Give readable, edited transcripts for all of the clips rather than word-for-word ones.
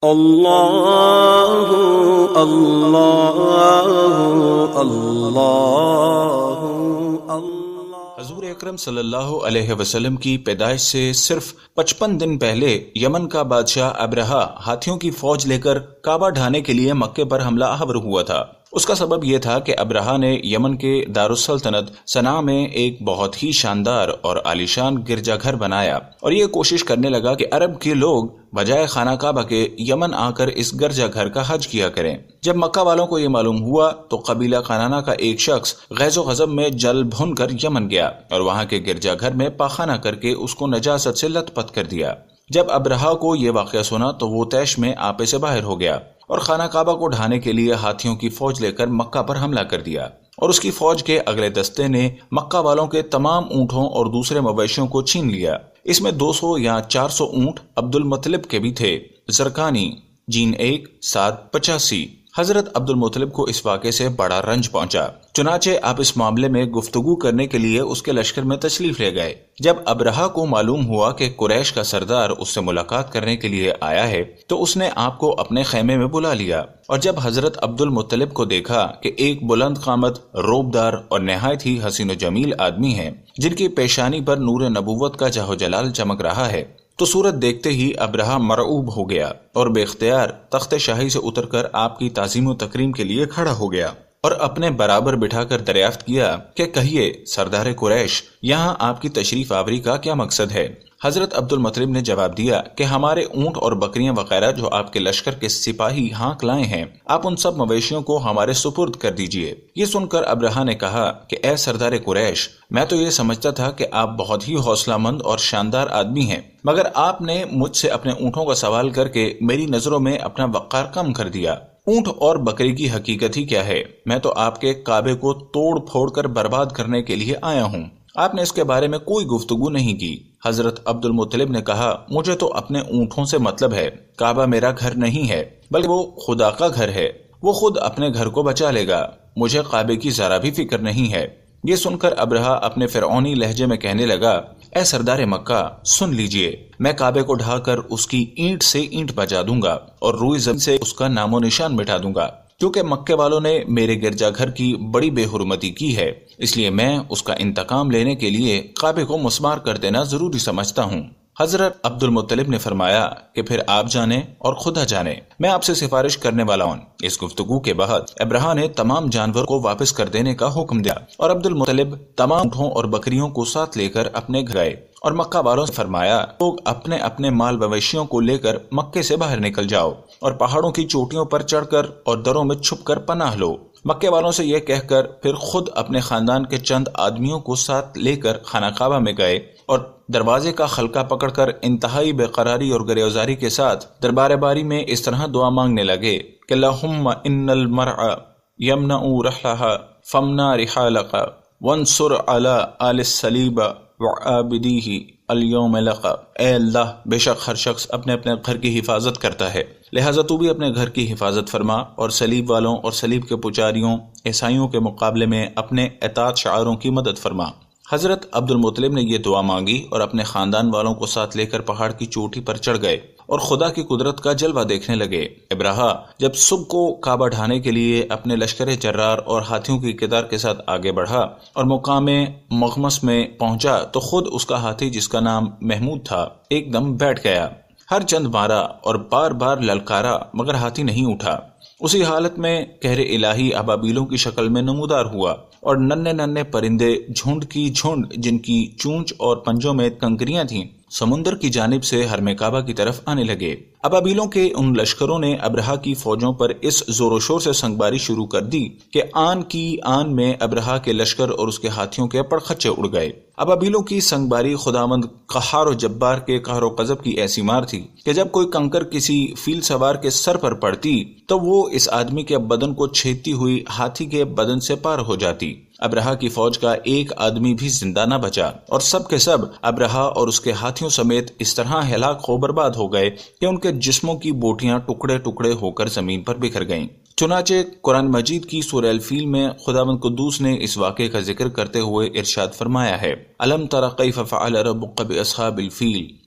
اللہ اللہ اللہ حضور اکرم صلی اللہ علیہ وسلم کی پیدائش سے صرف 55 دن پہلے یمن کا بادشاہ ابرہا ہاتھیوں کی فوج لے کر کعبہ ڈھانے کے لیے مکے پر حملہ آور ہوا تھا۔ اس کا سبب یہ تھا کہ ابرہا نے یمن کے دارالسلطنت صنعا میں ایک بہت ہی شاندار اور عالیشان گرجا گھر بنایا اور یہ کوشش کرنے لگا کہ عرب کے لوگ بجائے خانہ کعبہ کے یمن آ کر اس گرجا گھر کا حج کیا کریں۔ جب مکہ والوں کو یہ معلوم ہوا تو قبیلہ خانانہ کا ایک شخص غیظ و غضب میں جل بھن کر یمن گیا اور وہاں کے گرجا گھر میں پاخانہ کر کے اس کو نجاست سے لت پت کر دیا۔ جب ابرہا کو یہ واقعہ سنا تو وہ طیش میں آپے سے باہر ہو گیا اور خانہ کعبہ کو ڈھانے کے لیے ہاتھیوں کی فوج لے کر مکہ پر حملہ کر دیا، اور اس کی فوج کے اگلے دستے نے مکہ والوں کے تمام اونٹوں اور دوسرے مویشیوں کو چھین لیا۔ اس میں 200 یا 400 اونٹ عبد المطلب کے بھی تھے۔ زرقانی جین 1 7 85۔ حضرت عبد المطلب کو اس واقعے سے بڑا رنج پہنچا، چنانچہ آپ اس معاملے میں گفتگو کرنے کے لیے اس کے لشکر میں تشریف لے گئے۔ جب ابرہا کو معلوم ہوا کہ قریش کا سردار اس سے ملاقات کرنے کے لیے آیا ہے تو اس نے آپ کو اپنے خیمے میں بلا لیا، اور جب حضرت عبد المطلب کو دیکھا کہ ایک بلند قامت، روبدار اور نہایت ہی حسین و جمیل آدمی ہے جن کی پیشانی پر نور نبوت کا جاہ و جلال چمک رہا ہے، تو صورت دیکھتے ہی ابرہا مرعوب ہو گیا اور بے اختیار تخت شاہی سے اتر کر آپ کی تعظیم و تکریم کے لیے کھڑا ہو گیا اور اپنے برابر بٹھا کر دریافت کیا کہ کہیے سردار قریش، یہاں آپ کی تشریف آوری کا کیا مقصد ہے؟ حضرت عبد المطلب نے جواب دیا کہ ہمارے اونٹ اور بکریاں وغیرہ جو آپ کے لشکر کے سپاہی ہانک لائے ہیں، آپ ان سب مویشیوں کو ہمارے سپرد کر دیجئے۔ یہ سن کر ابرہا نے کہا کہ اے سردار قریش، میں تو یہ سمجھتا تھا کہ آپ بہت ہی حوصلہ مند اور شاندار آدمی ہیں، مگر آپ نے مجھ سے اپنے اونٹوں کا سوال کر کے میری نظروں میں اپنا وقار کم کر دیا۔ اونٹ اور بکری کی حقیقت ہی کیا ہے؟ میں تو آپ کے کعبے کو توڑ پھوڑ کر برباد کرنے کے لیے آیا ہوں۔ آپ نے اس کے بارے میں کوئی گفتگو نہیں کی۔ حضرت عبد المطلب نے کہا، مجھے تو اپنے اونٹوں سے مطلب ہے، کعبہ میرا گھر نہیں ہے بلکہ وہ خدا کا گھر ہے، وہ خود اپنے گھر کو بچا لے گا، مجھے کعبے کی ذرا بھی فکر نہیں ہے۔ یہ سن کر ابرہا اپنے فرعونی لہجے میں کہنے لگا، اے سردار مکہ، سن لیجئے، میں کعبے کو ڈھا کر اس کی اینٹ سے اینٹ بجا دوں گا اور روئی زمین سے اس کا نام و نشان مٹا دوں گا، کیونکہ مکے والوں نے میرے گرجا گھر کی بڑی بے حرمتی کی ہے، اس لیے میں اس کا انتقام لینے کے لیے کعبے کو مسمار کر دینا ضروری سمجھتا ہوں۔ حضرت عبد المطلب نے فرمایا کہ پھر آپ جانے اور خدا جانے، میں آپ سے سفارش کرنے والا ہوں۔ اس گفتگو کے بعد ابرہا نے تمام جانور کو واپس کر دینے کا حکم دیا اور عبد المطلب تمام اونٹوں اور بکریوں کو ساتھ لے کر اپنے گھر گئے اور مکہ والوں سے فرمایا، لوگ اپنے اپنے مال مویشیوں کو لے کر مکے سے باہر نکل جاؤ اور پہاڑوں کی چوٹیوں پر چڑھ کر اور دروں میں چھپ کر پناہ لو۔ مکے والوں سے یہ کہہ کر پھر خود اپنے خاندان کے چند آدمیوں کو ساتھ لے کر خانہ کعبہ میں گئے اور دروازے کا خلقہ پکڑ کر انتہائی بے قراری اور گریزاری کے ساتھ دربار باری میں اس طرح دعا مانگنے لگے کہ اللہم ان المرء یمنع رحلہ فمنع رحالک وانصر علی آل الصلیب وعابدیہ اليوم لقا۔ اے اللہ، بے شک ہر شخص اپنے اپنے گھر کی حفاظت کرتا ہے، لہٰذا تو بھی اپنے گھر کی حفاظت فرما اور صلیب والوں اور صلیب کے پجاریوں عیسائیوں کے مقابلے میں اپنے اطاعت شعاروں کی مدد فرما۔ حضرت عبد المطلب نے یہ دعا مانگی اور اپنے خاندان والوں کو ساتھ لے کر پہاڑ کی چوٹی پر چڑھ گئے اور خدا کی قدرت کا جلوہ دیکھنے لگے۔ ابرہا جب صبح کو کعبہ ڈھانے کے لیے اپنے لشکر جرار اور ہاتھیوں کی قطار کے ساتھ آگے بڑھا اور مقام مغمس میں پہنچا تو خود اس کا ہاتھی، جس کا نام محمود تھا، ایک دم بیٹھ گیا۔ ہر چند مارا اور بار بار للکارا مگر ہاتھی نہیں اٹھا۔ اسی حالت میں قہر الہی ابابیلوں کی شکل میں نمودار ہوا اور ننھے ننھے پرندے جھنڈ کی جھنڈ، جن کی چونچ اور پنجوں میں کنکریاں تھیں، سمندر کی جانب سے حرم کعبہ کی طرف آنے لگے۔ ابابیلوں کے ان لشکروں نے ابرہا کی فوجوں پر اس زور و شور سے سنگباری شروع کر دی کہ آن کی آن میں ابرہا کے لشکر اور اس کے ہاتھیوں کے پڑخچے اڑ گئے۔ ابابیلوں کی سنگباری خداوند قہار و جبار کے قہر و غضب کی ایسی مار تھی کہ جب کوئی کنکر کسی فیل سوار کے سر پر پڑتی تو وہ اس آدمی کے بدن کو چھیدتی ہوئی ہاتھی کے بدن سے پار ہو جاتی۔ ابرہا کی فوج کا ایک آدمی بھی زندہ نہ بچا اور سب کے سب ابرہا اور اس کے ہاتھیوں سمیت اس طرح ہلاک ہو برباد ہو گئے کہ ان کے جسموں کی بوٹیاں ٹکڑے ٹکڑے ہو کر زمین پر بکھر گئیں۔ چنانچہ قرآن مجید کی سورہ الفیل میں خداوند قدوس نے اس واقعے کا ذکر کرتے ہوئے ارشاد فرمایا ہے، الم تر کیف فعل ربک باصحاب الفیل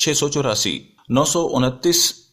684। 929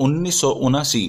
1979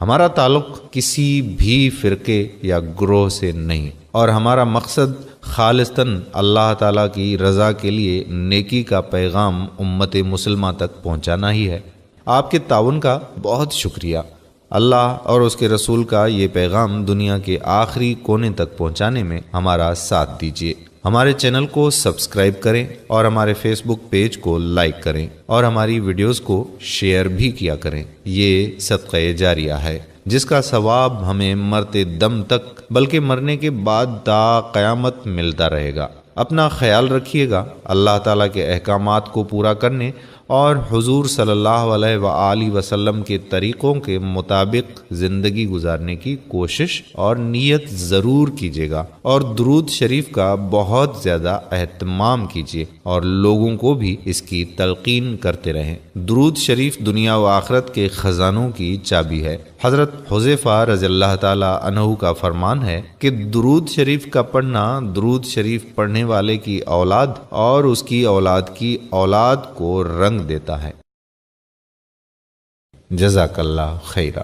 ہمارا تعلق کسی بھی فرقے یا گروہ سے نہیں، اور ہمارا مقصد خالصتاً اللہ تعالیٰ کی رضا کے لیے نیکی کا پیغام امت مسلمہ تک پہنچانا ہی ہے۔ آپ کے تعاون کا بہت شکریہ۔ اللہ اور اس کے رسول کا یہ پیغام دنیا کے آخری کونے تک پہنچانے میں ہمارا ساتھ دیجیے۔ ہمارے چینل کو سبسکرائب کریں اور ہمارے فیس بک پیج کو لائک کریں اور ہماری ویڈیوز کو شیئر بھی کیا کریں۔ یہ صدقہ جاریہ ہے جس کا ثواب ہمیں مرتے دم تک بلکہ مرنے کے بعد تا قیامت ملتا رہے گا۔ اپنا خیال رکھیے گا۔ اللہ تعالیٰ کے احکامات کو پورا کرنے اور حضور صلی اللہ علیہ وآلہ وسلم کے طریقوں کے مطابق زندگی گزارنے کی کوشش اور نیت ضرور کیجیے گا، اور درود شریف کا بہت زیادہ اہتمام کیجیے اور لوگوں کو بھی اس کی تلقین کرتے رہیں۔ درود شریف دنیا و آخرت کے خزانوں کی چابی ہے۔ حضرت حذیفہ رضی اللہ تعالی عنہ کا فرمان ہے کہ درود شریف کا پڑھنا درود شریف پڑھنے والے کی اولاد اور اس کی اولاد کی اولاد کو رنگ دیتا ہے۔ جزاک اللہ خیرہ۔